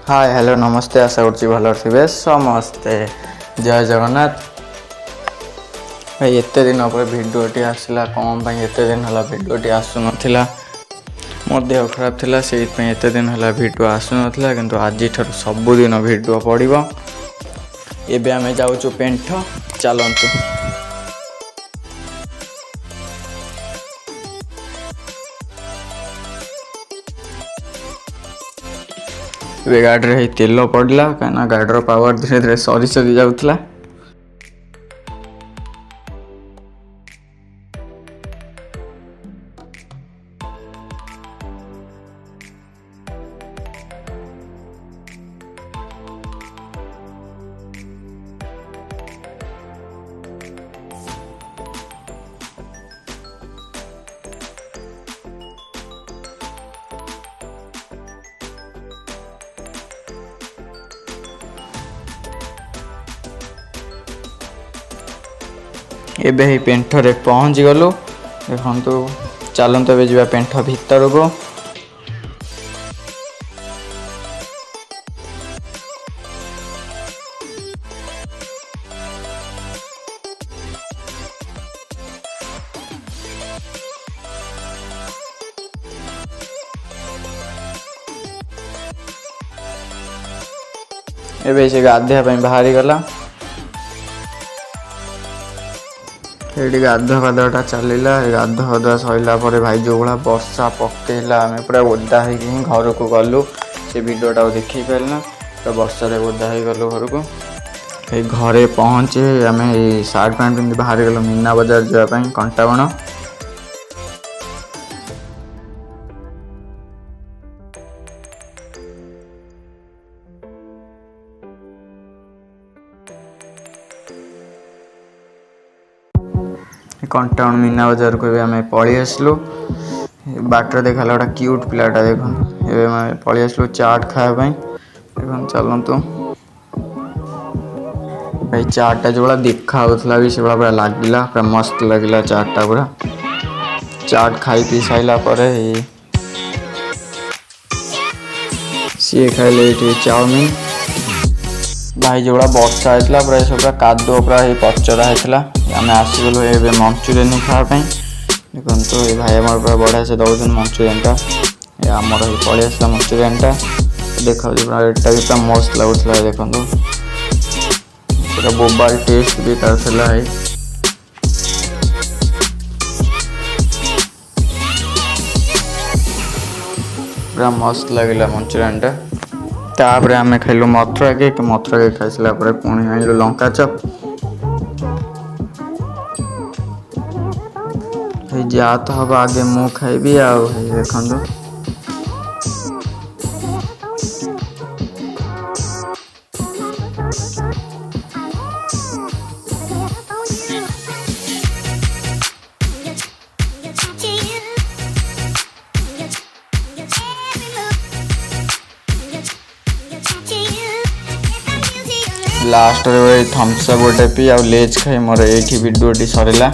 Hi hello नमस्ते आशा करছি ଭଲ ଥିବେ ସମସ୍ତେ जय जगन्नाथ। भाई एते दिन पर भिडियोटी आसला कौन भाई एते दिन हला भिडियोटी आसु नथिला मो देह खराब थिला से एते दिन हला भिडियो आसु नथिला किंतु आज ठर सब दिन भिडियो पड़िबो। एबे आमे जाउछु पेंठ चलंतु। ए गाड़ी रे तेल पड़ला कहीं गाड़ी पावर धीरे धीरे सरी सरी जाउथला। एबे ही पेंठ रे पहुँच गलु देखु चलते ए जा पेंठ भीतर को। एबे से गाधिया बाहरी गला ये गाधुआ गाधुआटा चलला गाधुआ गाधुआ सरला भाई जो भाई वर्षा पकेला आम पूरा ओदा हो घर को गलु से भिडटा देखी पारना तो वर्षा ओदा हो गलु घर को। घरे पहुँचे आम सार्ट पैंट पिंधि बाहरी गलु मीना बजार जावाई कंटाबण। कंटाउन मीना बजार को आम पलि आसलु बाटर देखा गोटा क्यूट पिलाटा देख पलि आसलु चाट खावाई देख चलतु। भाई चाटा जो देखा भी से पूरा लगिला पूरा मस्त लगिला चाटा पूरा। चाट खाई पी सारा पर सी खाइले चाउमिन भाई जो वर्षा होता पूरा सब पूरा कादुआ पूरा पचरा होता आम आसगलु ए मंचुरियन खावाई देखो ये भाई आम पूरा बढ़िया से दौन मंचुरियन टा आमर पलि आसला मंचुरियन टा देखा पूरा एटा भी पूरा मस्त लगुला देखो पूरा मोबाइल टेस्ट भी तार है। पूरा मस्त लगिला मंचुरियन टा तापर आम खाइलु मथुरा केक खाई सारा पुणी आइलु लंका चप जा तो हम आगे मु खाइबी आउ देखु लास्ट रे थम्स अप गोटे पी आ लेज खाई मोर ये वीडियो सरला।